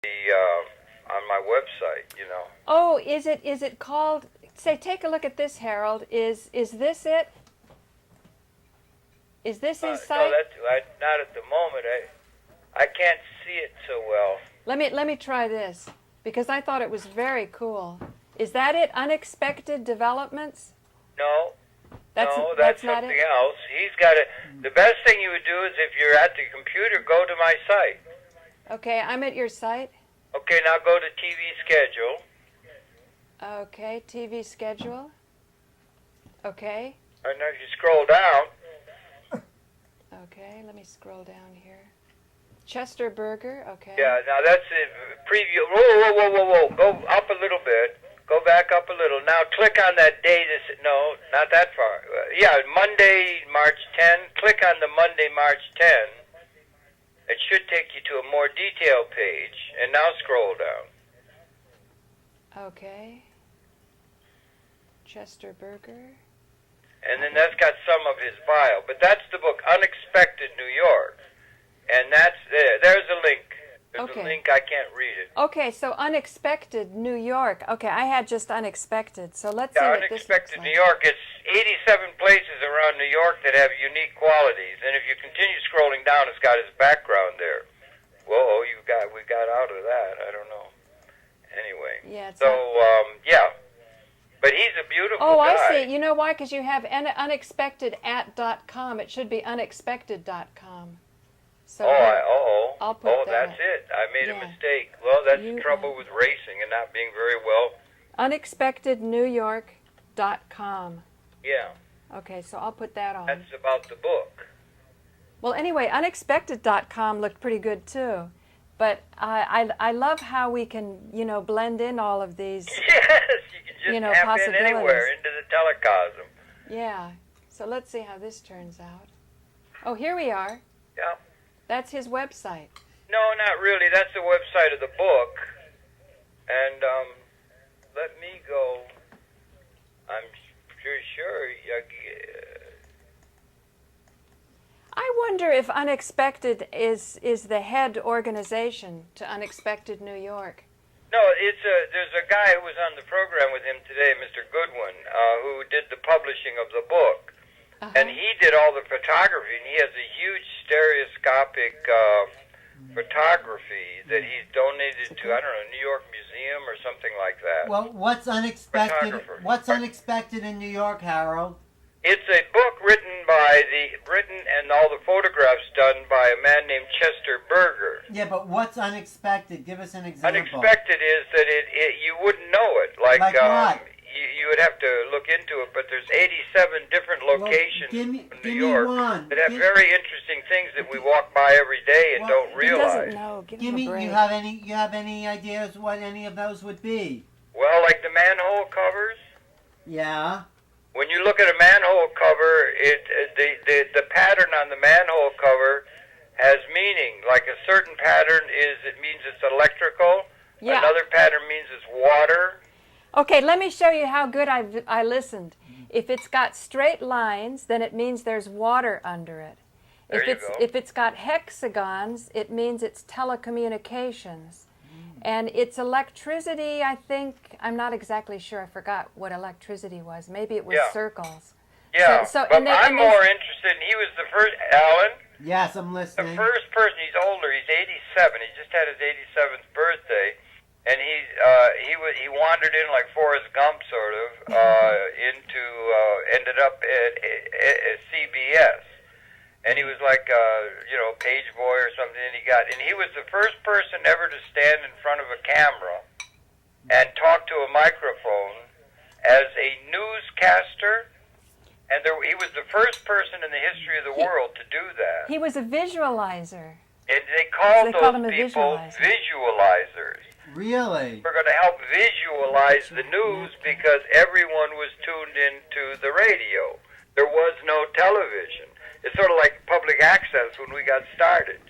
on my website, you know. Oh, is it called? Say, take a look at this, Harold. Is this it? Is this his site? No, not at the moment. I can't see it so well. Let me try this, because I thought it was very cool. Is that it? Unexpected developments? No. That's not something it? else. He's got it. The best thing you would do is if you're at the computer, go to my site. Okay, I'm at your site. Okay, now go to TV schedule. Okay, TV schedule. Okay. And if you scroll down. Okay, let me scroll down here. Chester Burger, okay. Yeah, now that's a preview. Whoa. Go up a little bit. Go back up a little. Now click on that day. No, not that far. Monday, March 10. Click on the Monday, March 10. It should take you to a more detailed page. And now scroll down. Okay. Chester Burger. And then that's got some of his bio. But that's the book, Unexpected New York. And that's there. There's a link. There's a link. I can't read it. Okay, so Unexpected New York. Okay, I had just Unexpected. So let's see what this looks Unexpected like. New York. It's 87 places around New York that have unique qualities. And if you continue scrolling down, it's got his background there. Whoa, we got out of that. I don't know. Anyway. Yeah. Yeah. But he's a beautiful guy. guy. I see. You know why? Because you have unexpected@.com. It should be unexpected.com. So I'll put that. That's it. I made a mistake. Well, that's the trouble with racing and not being very well. Unexpectednewyork.com. Yeah. Okay, so I'll put that on. That's about the book. Well, anyway, unexpected.com looked pretty good too. But I love how we can, blend in all of these. Yes, you can just tap in anywhere into the telecosm. Yeah. So let's see how this turns out. Oh, here we are. Yeah. That's his website. No, not really. That's the website of the book. And let me go. I'm sure. I wonder if Unexpected is the head organization to Unexpected New York. No, there's a guy who was on the program with him today, Mr. Goodwin, who did the publishing of the book. And he did all the photography, and he has a huge stereoscopic photography that he's donated to, I don't know, New York Museum or something like that. Well, what's unexpected? What's unexpected in New York, Harold? It's a book written and all the photographs done by a man named Chester Burger. Yeah, but what's unexpected? Give us an example. Unexpected is that you wouldn't know it. Like what? You would have to look into it, but there's 87 different locations in New York that have very interesting things that we walk by every day and don't realize. He doesn't know. Give me a break. You have any ideas what any of those would be? Well, like the manhole covers. Yeah. When you look at a manhole cover, the pattern on the manhole cover has meaning. Like a certain pattern means it's electrical. Yeah. Another pattern means it's water. Okay, let me show you how good I listened. If it's got straight lines, then it means there's water under it. If it's got hexagons, it means it's telecommunications. And it's electricity, I think, I'm not exactly sure, I forgot what electricity was. Maybe it was circles. Yeah, but I'm more interested, he was the first, Alan? Yes, I'm listening. The first person, he's older, he's 87, he just had his 87th birthday, and he wandered in like Forrest Gump, sort of, ended up at CBS. And he was like, page boy or something, and he was the first person ever to stand in front of a camera and talk to a microphone as a newscaster, and he was the first person in the history of the world to do that. He was a visualizer. And they called those people visualizers. Really? We're going to help visualize the news because everyone was tuned into the radio. There was no television. It's sort of like public access when we got started,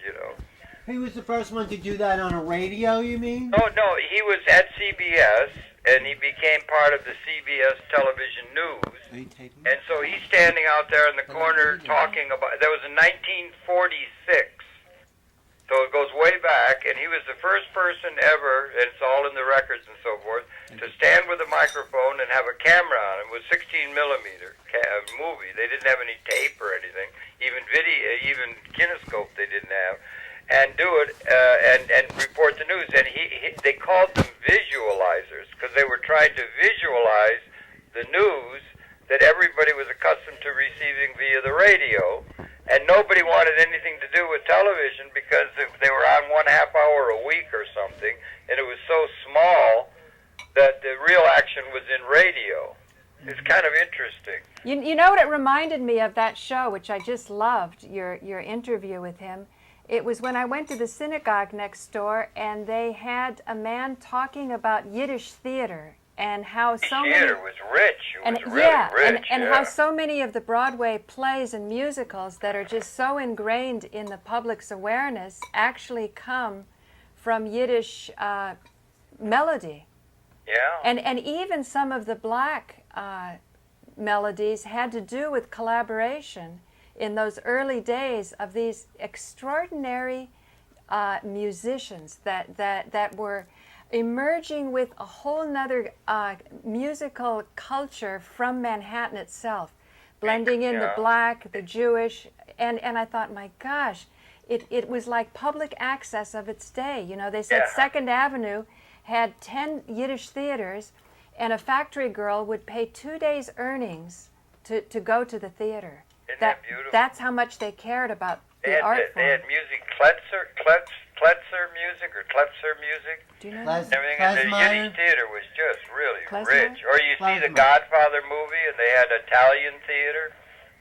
He was the first one to do that on a radio, you mean? Oh, no, he was at CBS, and he became part of the CBS television news. And so he's standing out there in the corner talking about, that was in 1946. So it goes way back, and he was the first person ever, and it's all in the records and so forth, to stand with a microphone and have a camera on him with 16 millimeter movie. They didn't have any tape or anything, even video, even kinescope they didn't have, and do it and report the news. And they called them visualizers because they were trying to visualize the news that everybody was accustomed to receiving via the radio. And nobody wanted anything to do with television because they were on 1/2 hour a week or something, and it was so small that the real action was in radio. It's kind of interesting. You know what it reminded me of, that show, which I just loved, your interview with him? It was when I went to the synagogue next door, and they had a man talking about Yiddish theater. And how so many theater was rich. It was really rich. And how so many of the Broadway plays and musicals that are just so ingrained in the public's awareness actually come from Yiddish melody. Yeah. And even some of the black melodies had to do with collaboration in those early days of these extraordinary musicians that were emerging with a whole nother musical culture from Manhattan itself, blending in the black, the Jewish, and I thought, my gosh, it was like public access of its day. You know, they said Second Avenue had 10 Yiddish theaters, and a factory girl would pay 2 days' earnings to go to the theater. Isn't that beautiful? That's how much they cared about the art form. They had music, Kletzer music or Klepser music. Do you know that? Everything in the Yiddish theater was just really rich. Or you see the Godfather movie, and they had Italian theater.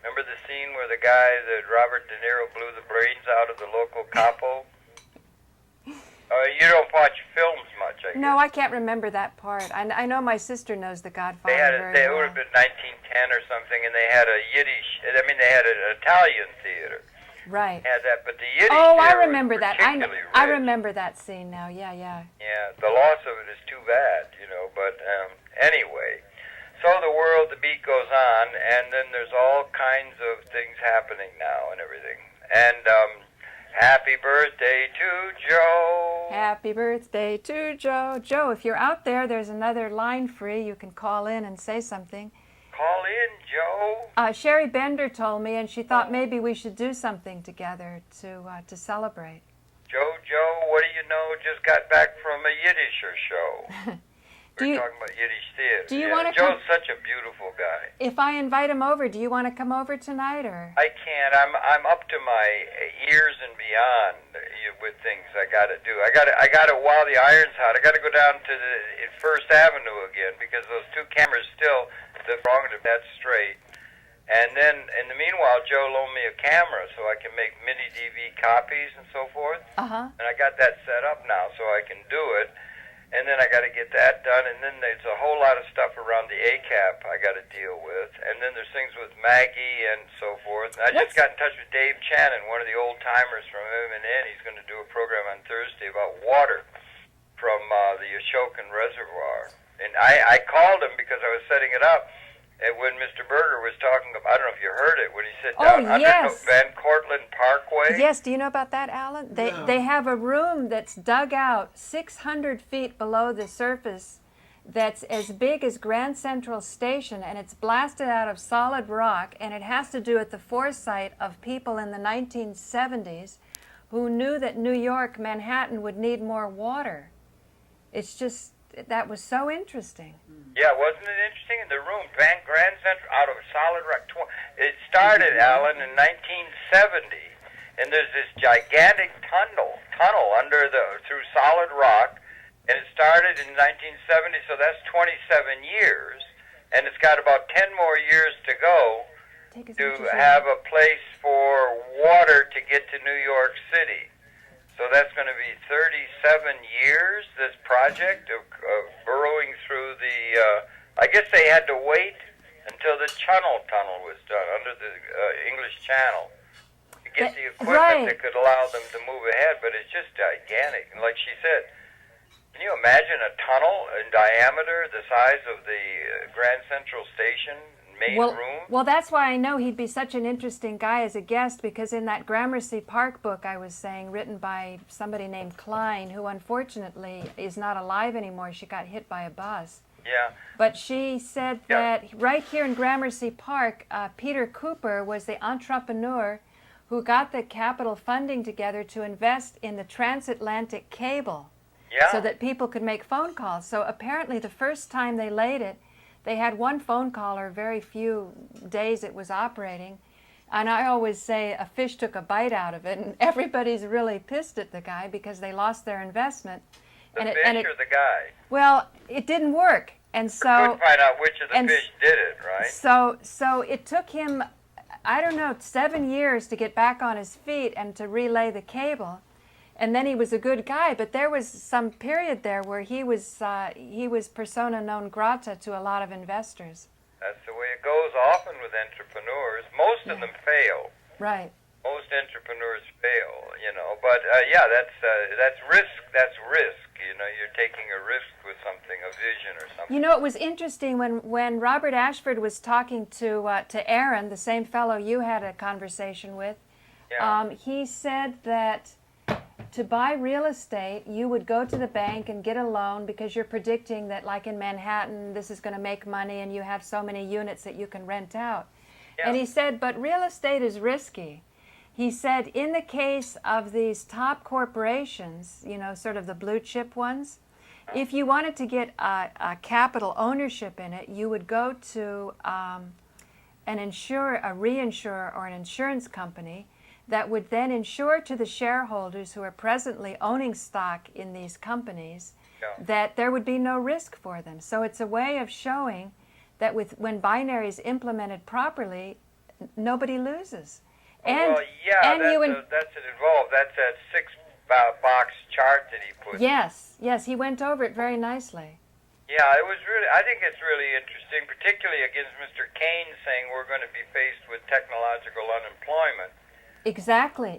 Remember the scene where the guy that Robert De Niro blew the brains out of the local capo? You don't watch films much, I guess. No, I can't remember that part. I know my sister knows the Godfather It would have been 1910 or something, and they had a Yiddish, they had an Italian theater. Right. Had that, but the Yiddish I theater remember was that. I remember that scene now. Yeah. Yeah, the loss of it is too bad, but anyway. So the beat goes on, and then there's all kinds of things happening now and everything. And happy birthday to Joe. Happy birthday to Joe. Joe, if you're out there, there's another line free. You can call in and say something. Call in, Joe. Sherry Bender told me, and she thought maybe we should do something together to celebrate. Joe, what do you know? Just got back from a Yiddisher show. We're talking about Yiddish theater. Do you want to Joe's such a beautiful guy. If I invite him over, do you want to come over tonight, or? I can't. I'm up to my ears and beyond with things I got to do. I got to while the iron's hot. I got to go down to the First Avenue again because those two cameras still the wrong to that straight. And then in the meanwhile, Joe loaned me a camera so I can make mini DV copies and so forth. And I got that set up now so I can do it. And then I got to get that done, and then there's a whole lot of stuff around the ACAP I got to deal with, and then there's things with Maggie and so forth. And I just got in touch with Dave Channon, one of the old timers from M&N. He's going to do a program on Thursday about water from the Ashokan Reservoir. And I called him because I was setting it up, and when Mr. Berger was talking about, I don't know if you heard it, when he said down under Van Cortlandt Parkway. Yes, do you know about that, Alan? They have a room that's dug out 600 feet below the surface that's as big as Grand Central Station, and it's blasted out of solid rock, and it has to do with the foresight of people in the 1970s who knew that New York, Manhattan, would need more water. It's just, that was so interesting. Yeah, wasn't it interesting? In the room, Grand Central, out of solid rock. It started, Alan, in 1970, and there's this gigantic tunnel through solid rock, and it started in 1970, so that's 27 years, and it's got about 10 more years to go to have a place for water to get to New York City. So that's going to be 37 years, this project of burrowing through the, I guess they had to wait until the tunnel was done under the English Channel to get the equipment that could allow them to move ahead, but it's just gigantic. And like she said, can you imagine a tunnel in diameter the size of the Grand Central Station, main room? Well, that's why I know he'd be such an interesting guy as a guest, because in that Gramercy Park book I was saying, written by somebody named Klein, who unfortunately is not alive anymore. She got hit by a bus. Yeah. But she said that right here in Gramercy Park, Peter Cooper was the entrepreneur who got the capital funding together to invest in the transatlantic cable, so that people could make phone calls. So apparently the first time they laid it, they had one phone call, or very few days it was operating. And I always say a fish took a bite out of it, and everybody's really pissed at the guy because they lost their investment. The fish or the guy? Well, it didn't work. And so we couldn't find out which of the fish did it, right? So it took him, I don't know, 7 years to get back on his feet and to relay the cable. And then he was a good guy, but there was some period there where he was persona non grata to a lot of investors. That's the way it goes often with entrepreneurs. Most of them fail. Right. Most entrepreneurs fail, you know. But that's risk. That's risk. You know, you're taking a risk with something, a vision or something. You know, it was interesting when Robert Ashford was talking to Aaron, the same fellow you had a conversation with. Yeah. He said that to buy real estate, you would go to the bank and get a loan because you're predicting that, like in Manhattan, this is going to make money and you have so many units that you can rent out. Yeah. And he said, but real estate is risky. He said, in the case of these top corporations, you know, sort of the blue chip ones, if you wanted to get a capital ownership in it, you would go to a reinsurer or an insurance company that would then insure to the shareholders who are presently owning stock in these companies that there would be no risk for them. So it's a way of showing that when binary is implemented properly, nobody loses. That's involved. That's that 6-box chart that he put. Yes, he went over it very nicely. Yeah, it was really. I think it's really interesting, particularly against Mr. Keynes saying we're going to be faced with technological unemployment. Exactly.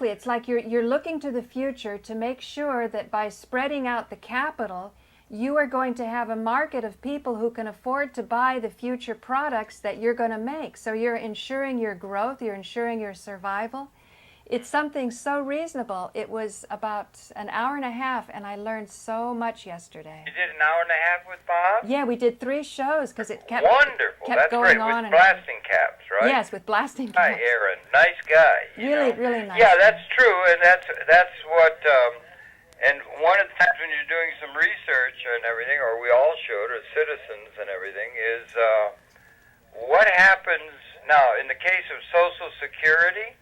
It's like you're looking to the future to make sure that by spreading out the capital, you are going to have a market of people who can afford to buy the future products that you're going to make. So you're ensuring your growth, you're ensuring your survival. It's something so reasonable. It was about an hour and a half, and I learned so much yesterday. You did an hour and a half with Bob? Yeah, we did 3 shows because it kept Wonderful. Kept That's going great. on With blasting caps, right? Yes, with blasting caps. Hi, Aaron. Nice guy. Really nice. Yeah, that's true, and that's what. And one of the times when you're doing some research and everything, or we all should, or citizens and everything, is what happens now in the case of Social Security.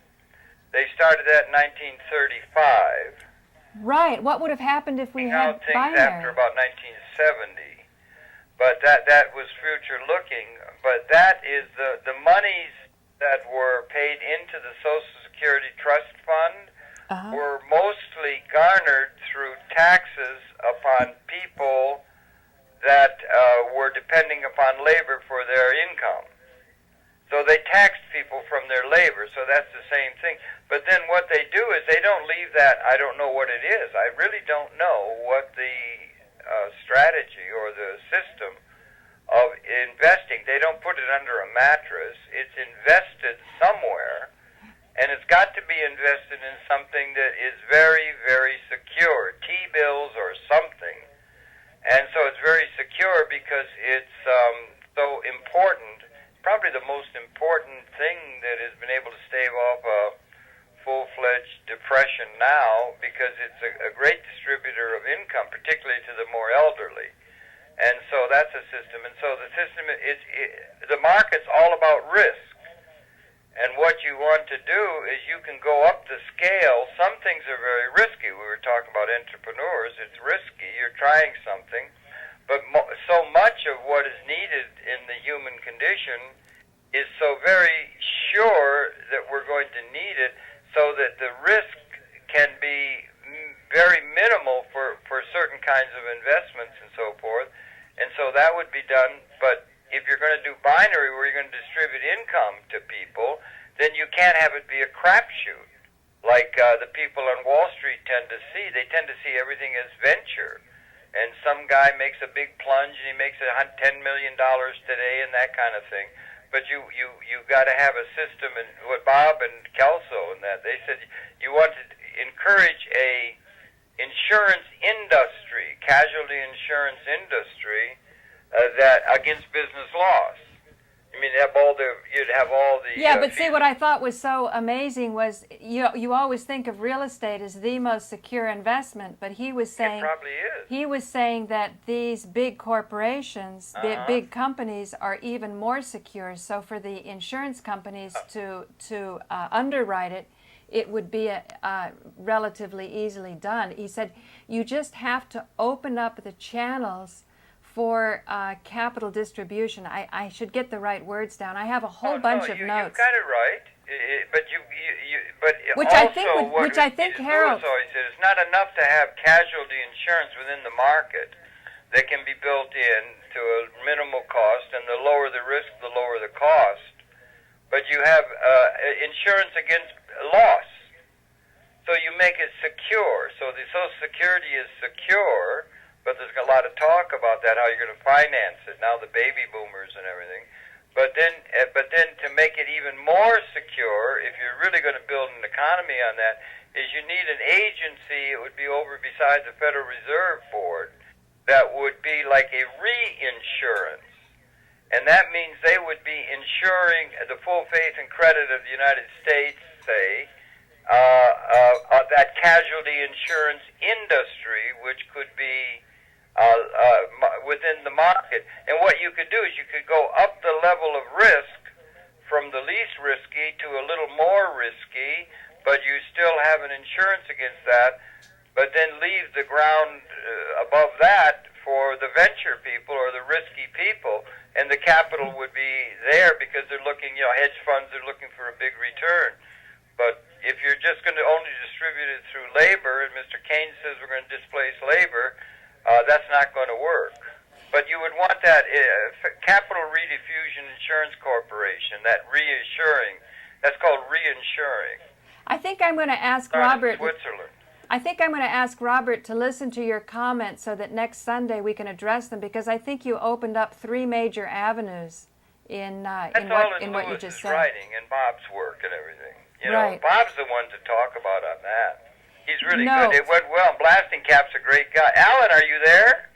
They started that in 1935. Right. What would have happened if we had things binary? After about 1970. But that was future looking. But that is the monies that were paid into the Social Security Trust Fund were mostly garnered through taxes upon people that were depending upon labor for their income. So they taxed people from their labor, so that's the same thing. But then what they do is they don't leave that, I don't know what it is. I really don't know what the strategy or the system of investing. They don't put it under a mattress. It's invested somewhere, and it's got to be invested in something that is very, very secure, T-bills or something. And so it's very secure because it's so important. Probably the most important thing that has been able to stave off a full-fledged depression now, because it's a great distributor of income, particularly to the more elderly. And so that's a system. And so the system the market's all about risk. And what you want to do is you can go up the scale. Some things are very risky. We were talking about entrepreneurs. It's risky. You're trying something. But so much of what is needed in the human condition is so very sure that we're going to need it, so that the risk can be very minimal for certain kinds of investments and so forth. And so that would be done. But if you're going to do binary, where you're going to distribute income to people, then you can't have it be a crapshoot like the people on Wall Street tend to see. They tend to see everything as venture. And some guy makes a big plunge and he makes $10 million today and that kind of thing. but you got to have a system. And what Bob and Kelso and that, they said you want to encourage a insurance industry, casualty insurance industry, that against business loss. I mean, you'd have all the... Yeah, but see, what I thought was so amazing was you always think of real estate as the most secure investment, but he was saying... It probably is. He was saying that these big corporations, big companies, are even more secure. So for the insurance companies to underwrite it, it would be relatively easily done. He said, you just have to open up the channels for capital distribution. I should get the right words down. I have a whole bunch of notes. You got it right, but which I think Harold always said, it's not enough to have casualty insurance within the market that can be built in to a minimal cost, and the lower the risk, the lower the cost. But you have insurance against loss, so you make it secure. So the Social Security is secure. But there's a lot of talk about that, how you're going to finance it, now the baby boomers and everything. But then to make it even more secure, if you're really going to build an economy on that, is you need an agency, it would be over beside the Federal Reserve Board, that would be like a reinsurance. And that means they would be insuring the full faith and credit of the United States, say, that casualty insurance industry, which could be within the market. And what you could do is you could go up the level of risk from the least risky to a little more risky, but you still have an insurance against that, but then leave the ground above that for the venture people or the risky people, and the capital would be there because they're looking, hedge funds are looking for a big return. But if you're just going to only distribute it through labor, and Mr. Keynes says we're going to displace labor, that's not going to work. But you would want that Capital Rediffusion Insurance Corporation, that reassuring, that's called reinsuring. I think I'm going to ask Robert. Switzerland. I think I'm going to ask Robert to listen to your comments so that next Sunday we can address them, because I think you opened up 3 major avenues in what you just said. Writing and Bob's work and everything. Right. Bob's the one to talk about on that. He's really good. It went well. Blasting Cap's a great guy. Alan, are you there?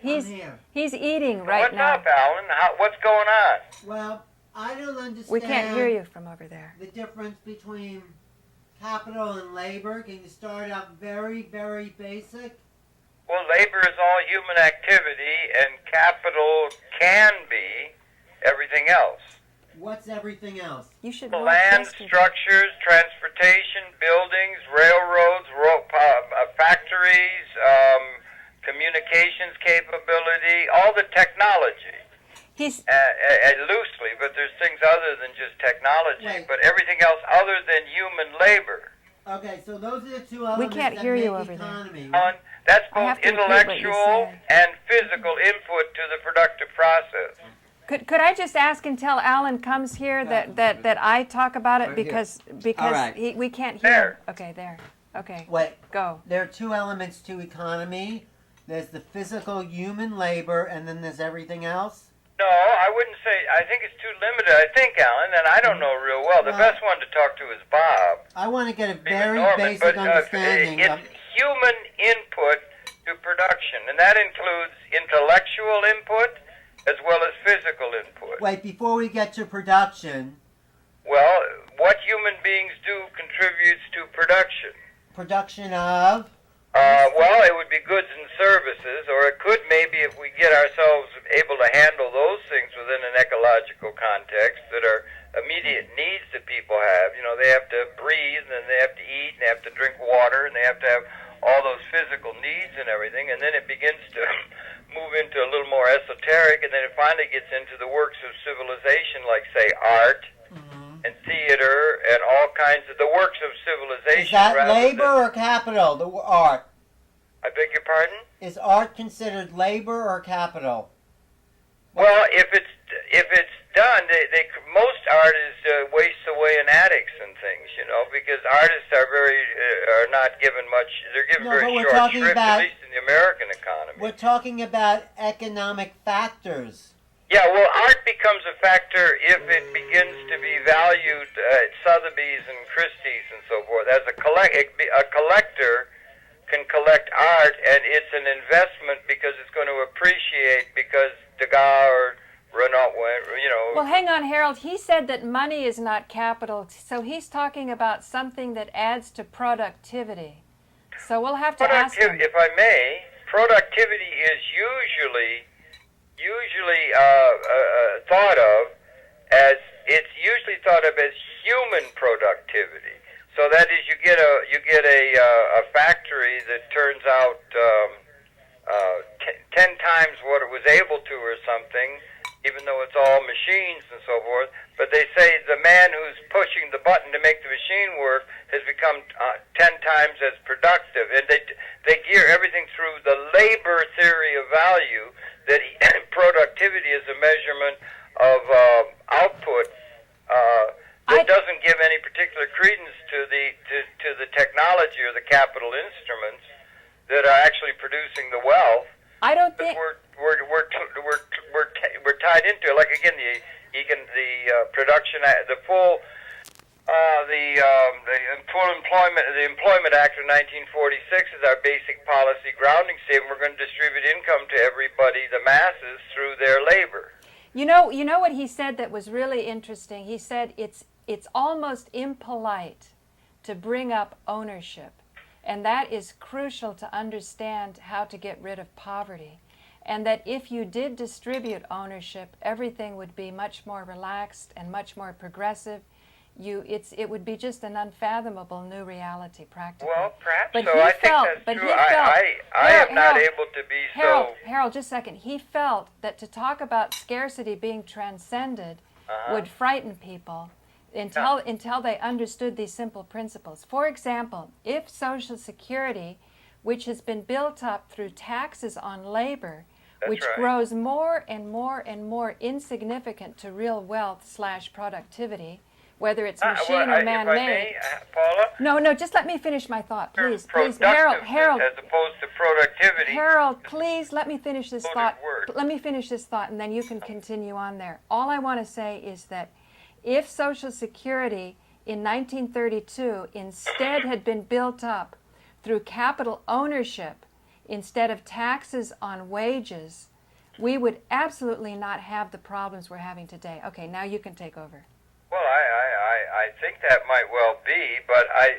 He's eating right now. What's up, Alan? What's going on? Well, I don't understand. We can't hear you from over there. The difference between capital and labor. Can you start out very, very basic? Well, labor is all human activity, and capital can be everything else. What's everything else? You should land, structures, transportation, buildings, railroads, factories, communications capability, all the technology. Loosely, but there's things other than just technology, but everything else other than human labor. Okay, so those are the 2 elements we can't hear you over economy. there. That's both intellectual and physical input to the productive process. Could I just ask until Alan comes here that I talk about it, because right. we can't hear. Okay, there. Okay. Wait. Go. There are 2 elements to economy. There's the physical human labor, and then there's everything else. No, I wouldn't say. I think it's too limited. I think, Alan, and I don't know real well. The best one to talk to is Bob. I want to get a very basic understanding. It's human input to production, and that includes intellectual input as well as physical input. Wait, before we get to production. Well, what human beings do contributes to production. Production of? Well, it would be goods and services, or it could maybe, if we get ourselves able to handle those things within an ecological context that are immediate needs that people have. They have to breathe, and they have to eat, and they have to drink water, and they have to have all those physical needs and everything, and then it begins to move into a little more esoteric, and then it finally gets into the works of civilization, like, say, art and theater and all kinds of the works of civilization. Is that labor or capital, the art? I beg your pardon? Is art considered labor or capital? Well, if it's done, most art is wastes away in attics and things, because artists are not given much. They're given very short shrift, at least in the American economy. We're talking about economic factors. Yeah, well, art becomes a factor if it begins to be valued at Sotheby's and Christie's and so forth. As a collector can collect art, and it's an investment because it's going to appreciate because Degas or Renault, you know. Well, hang on, Harold. He said that money is not capital, so he's talking about something that adds to productivity. So we'll have to ask him. If I may, productivity is usually thought of as human productivity. So that is, you get a factory that turns out 10 times what it was able to, or something, even though it's all machines and so forth. But they say the man who's pushing the button to make the machine work has become 10 times as productive, and they gear everything through the labor theory of value. That productivity is a measurement of output. It doesn't give any particular credence to the technology or the capital instruments that are actually producing the wealth. I don't think we're tied into it. Like again, the production, the full Employment Act of 1946 is our basic policy grounding statement. We're going to distribute income to everybody, the masses, through their labor. You know what he said that was really interesting? He said it's almost impolite to bring up ownership, and that is crucial to understand how to get rid of poverty. And that if you did distribute ownership, everything would be much more relaxed and much more progressive. It would be just an unfathomable new reality, practically. Well, perhaps but so. I think that's true. I am not able to be so... Harold, just a second. He felt that to talk about scarcity being transcended would frighten people until they understood these simple principles. For example, if Social Security, which has been built up through taxes on labor, which grows more and more and more insignificant to real wealth / productivity, whether it's machine or man-made. Paula? No, just let me finish my thought, please. Harold. As opposed to productivity. Harold, please let me finish this thought. Let me finish this thought, and then you can continue on there. All I want to say is that if Social Security in 1932 instead had been built up through capital ownership instead of taxes on wages, we would absolutely not have the problems we're having today. Okay, now you can take over. Well, I think that might well be, but I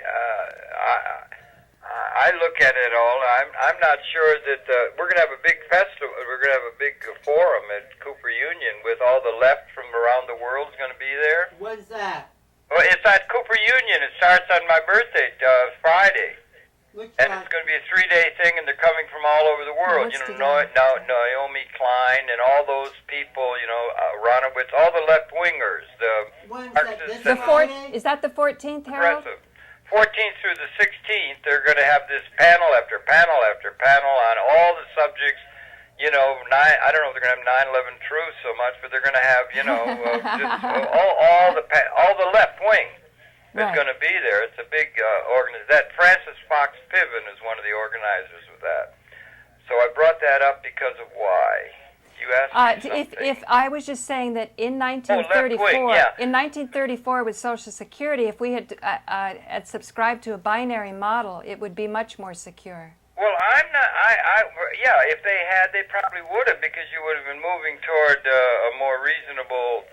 look at it all. I'm not sure that we're going to have a big festival. We're going to have a big forum at Cooper Union with all the left from around the world is going to be there. When's that? Well, it's at Cooper Union. It starts on my birthday, Friday. And it's going to be a 3-day thing, and they're coming from all over the world. Naomi Klein and all those people, Ronowitz, all the left-wingers. Is that the 14th, Harold? 14th through the 16th, they're going to have this panel after panel after panel on all the subjects. I don't know if they're going to have 9/11 truth so much, but they're going to have, all the left wing. It's going to be there. It's a big organization. That Francis Fox Piven is one of the organizers of that. So I brought that up because of why. You asked me something. If I was just saying that in 1934, in 1934 with Social Security, if we had subscribed to a binary model, it would be much more secure. Well, I'm not. If they had, they probably would have, because you would have been moving toward a more reasonable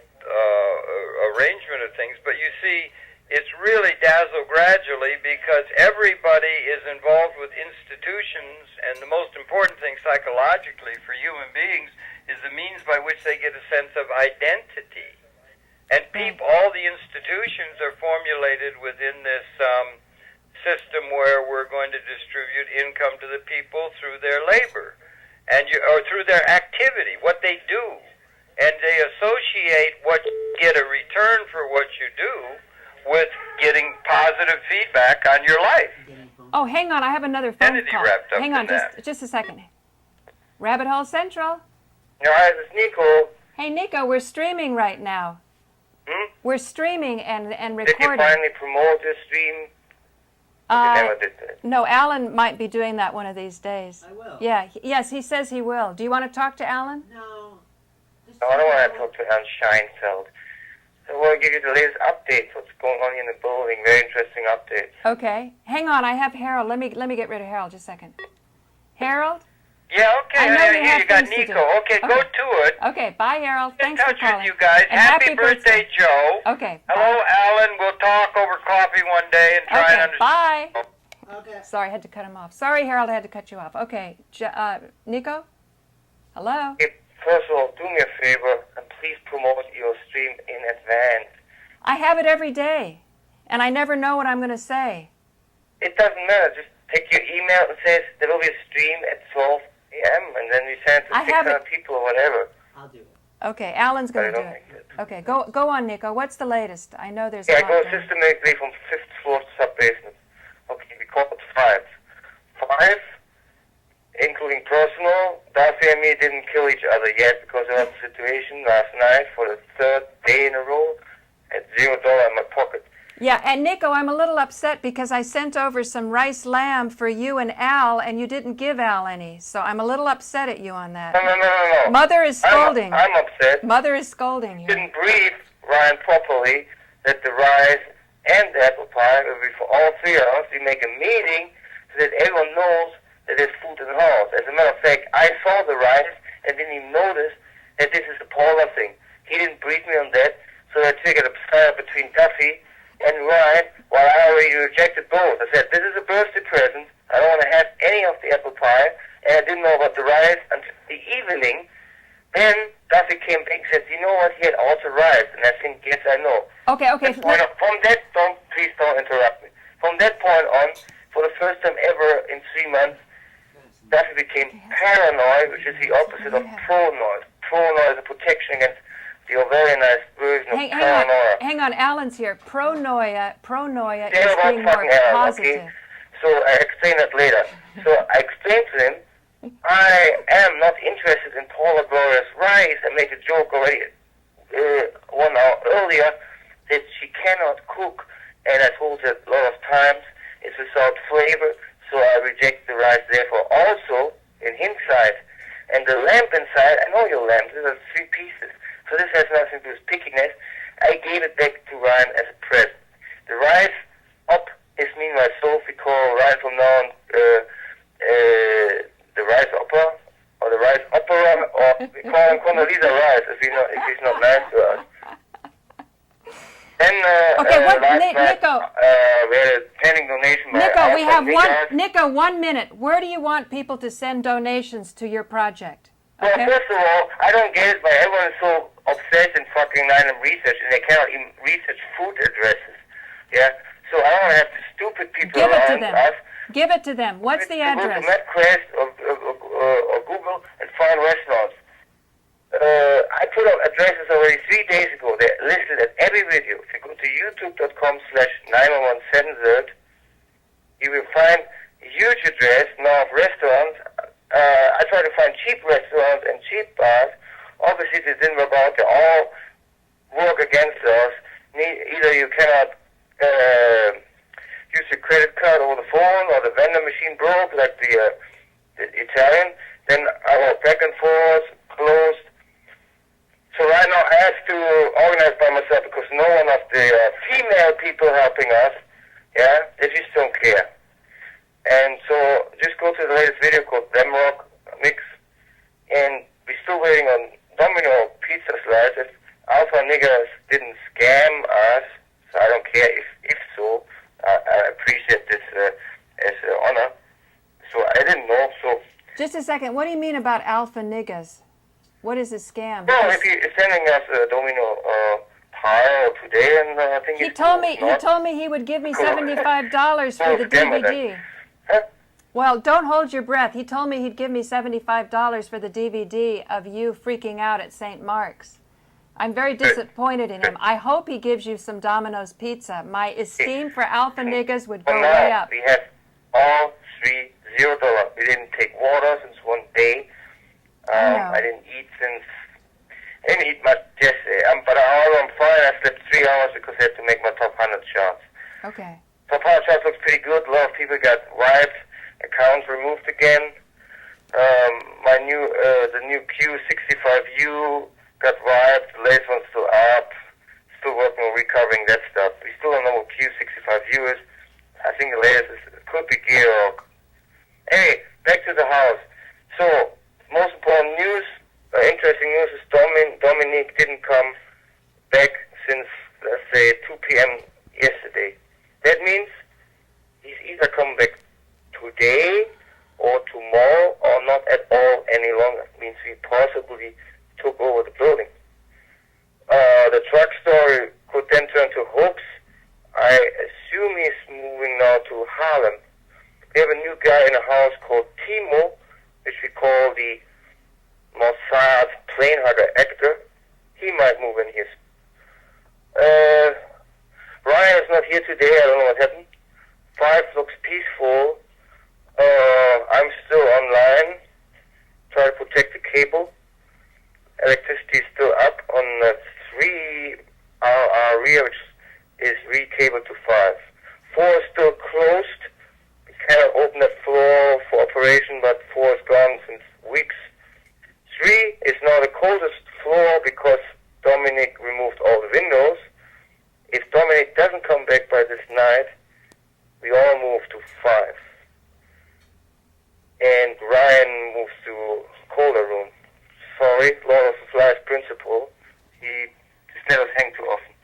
arrangement of things. But you see, it's really dazzle gradually because everybody is involved with institutions, and the most important thing psychologically for human beings is the means by which they get a sense of identity. And all the institutions are formulated within this system where we're going to distribute income to the people through their labor or through their activity, what they do. And they associate what you get a return for what you do with getting positive feedback on your life. Oh, hang on, I have another phone call. Hang on, just a second. Rabbit Hole Central. Hi, this is Nico. Hey, Nico, we're streaming right now. We're streaming and recording. Did you finally promote the stream? Never did that. No, Alan might be doing that one of these days. I will. Yeah, yes, he says he will. Do you want to talk to Alan? No. Just No, I don't want to talk to Herrn Scheinfeld. So I want to give you the latest updates, what's going on in the building. Very interesting updates. Okay. Hang on, I have Harold. Let me get rid of Harold just a second. Harold? Yeah, okay. I know you have you got things to Nico. do. Okay, go to it. Okay, bye, Harold. In Thanks for touch calling. with you guys. And Happy birthday, Joe. Okay. Hello, Alan. We'll talk over coffee one day and try and understand. Bye. Okay. Sorry, I had to cut him off. Sorry, Harold, I had to cut you off. Okay, Nico? Hello? Hey, first of all, do me a favor and please promote your stream in advance. I have it every day, and I never know what I'm going to say. It doesn't matter. Just take your email and says there will be a stream at 12 a.m. and then you send it to 600 people or whatever. I'll do it. Okay, Alan's going to do it. Okay, go on, Nico. What's the latest? I know there's a I lot go going on. systematically from 5th floor to sub-basement. Okay, we call it 5. 5, including personal. Darcy and me didn't kill each other yet because of that situation last night for the 3rd day in a row at $0 in my pocket. Yeah, and Nico, I'm a little upset because I sent over some rice lamb for you and Al, and you didn't give Al any. So I'm a little upset at you on that. No. Mother is scolding. I'm upset. Mother is scolding you. Didn't brief Ryan properly that the rice and the apple pie will be for all 3 of us. We make a meeting so that everyone knows that there's food in the house. As a matter of fact, I saw the rice and didn't even notice that this is a Paula thing. He didn't brief me on that, so I triggered a fire between Duffy and Ryan, while I already rejected both. I said, this is a birthday present. I don't want to have any of the apple pie, and I didn't know about the rice until the evening. Then Duffy came back and said, you know what, he had also rice. And I think, yes, I know. Okay. Please don't interrupt me. From that point on, for the first time ever in 3 months, Duffy became paranoid, which is the opposite of pro-noise. Pro-noise is a protection against the very nice version of paranoia. Hang on, Alan's here. Pronoia is Yeah, being more positive. Okay? So I explain that later. So I explained to him, I am not interested in Paula Gloria's rice. I made a joke already 1 hour earlier that she cannot cook, and I told her a lot of times it's without flavor, so I reject the rice therefore. Also, in hindsight, and the lamb inside, I know your lamb, these are 3 pieces. So this has nothing to do with pickiness. I gave it back to Ryan as a present. The rice up is meanwhile sold. We call Ryan from now on the rice opera, or the rice opera, or we call him Condoleezza Rice if he's not nice to us. Then last night, Nico? We had a pending donation by Nico, we have Nico, 1 minute. Where do you want people to send donations to your project? Well, Okay. first of all, I don't get it, but everyone is so obsessed in fucking 9M research, and they cannot even research food addresses. Yeah? So I don't have stupid people Give it to around them. us. Give it to them. What's the address? Go to MapQuest or Google and find restaurants. I put up addresses already 3 days ago. They're listed at every video. If you go to youtube.com/91170, you will find a huge address now of restaurants. I try to find cheap restaurants and cheap bars. Obviously, they didn't work out. They all work against us. Either you cannot use your credit card over the phone, or the vendor machine broke, like the Italian. Then I went back and forth, closed. So right now I have to organize by myself because no one of the female people helping us, they just don't care. And so just go to the latest video called Demrock Mix, and we're still waiting on Domino pizza slides. If Alpha Niggers didn't scam us, so I don't care if so. I appreciate this as an honor. So I didn't know. So Just a second. What do you mean about alpha niggas? What is a scam? well, if you're sending us a Domino pile today, and I think He told me he would give me $75 for the DVD. Huh? Well, don't hold your breath. He told me he'd give me $75 for the DVD of you freaking out at St. Mark's. I'm very disappointed in him. I hope he gives you some Domino's pizza. My esteem for alpha niggas would go way up. We have all $3 $0. We didn't take water since 1 day. I didn't eat much yesterday. But I'm fine. I slept 3 hours because I had to make my top 100 charts. Okay. Top 100 charts looks pretty good. A lot of people got wiped, accounts removed again. The new Q65U got wired. The latest one's still up. Still working on recovering that stuff. We still don't know what Q65 U is. I think the latest could be Georg. Hey, back to the house. So, most important news, interesting news is Dominique didn't come back since, let's say, 2 p.m. yesterday. That means he's either coming back today or tomorrow or not at all any longer. It means we possibly took over the building. The truck story could then turn to hoax. I assume he's moving now to Harlem. We have a new guy in the house called Timo, which we call the Mossad plane hugger actor. He might move in here. Ryan is not here today. I don't know what happened. 5 looks peaceful. I'm still online. Try to protect the cable. Electricity is still up on 3 RR rear, which is recabled to 5. 4 is still closed. We cannot open that floor for operation, but 4 is gone since weeks. 3 is now the coldest floor because Dominic removed all the windows. If Dominic doesn't come back by this night, we all move to 5. And Ryan moves to colder room. Sorry, Lord of the Flies principle. He just let us hang too often.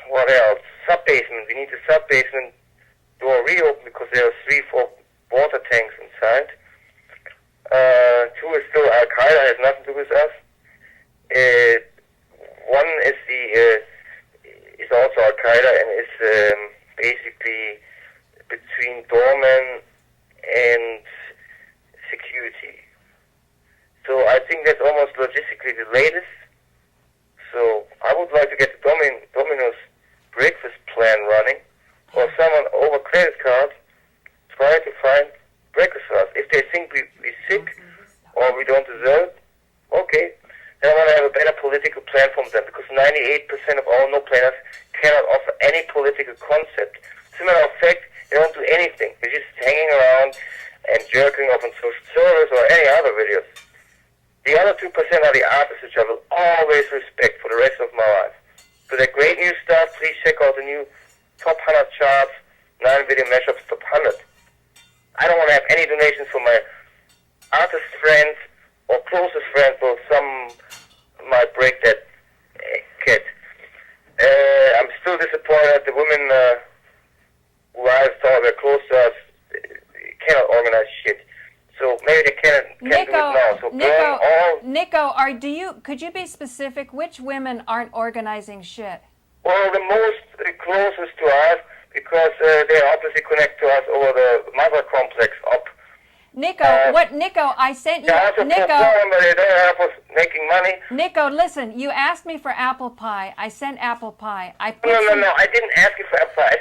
What else? Sub-basement. We need the sub-basement door reopened because there are 3-4 water tanks inside. 2 is still Al-Qaeda, has nothing to do with us. 1 is also Al-Qaeda and is basically between doorman and security. So I think that's almost logistically the latest. So I would like to get the Domino's breakfast plan running, or someone over credit card try to find breakfast for us. If they think we're sick or we don't deserve, okay. Then I want to have a better political plan from them, because 98% of all no-planners cannot offer any political concept. As a matter of fact, they don't do anything. They're just hanging around and jerking off on social service or any other videos. The other 2% are the artists, which I will always respect for the rest of my life. So that great new stuff, please check out the new Top 100 charts, 9 video mashups, Top 100. I don't want to have any donations from my artist friends or closest friends, or some might break that kit. I'm still disappointed the women who I thought were close to us cannot organize shit. So maybe they can't do it now. So Nico, could you be specific? Which women aren't organizing shit? Well, the most closest to us, because they obviously connect to us over the mother complex up. Nico, Nico, I sent you. Also Nico, but they don't have us making money. Nico, listen, you asked me for apple pie. I sent apple pie. No, I didn't ask you for apple pie.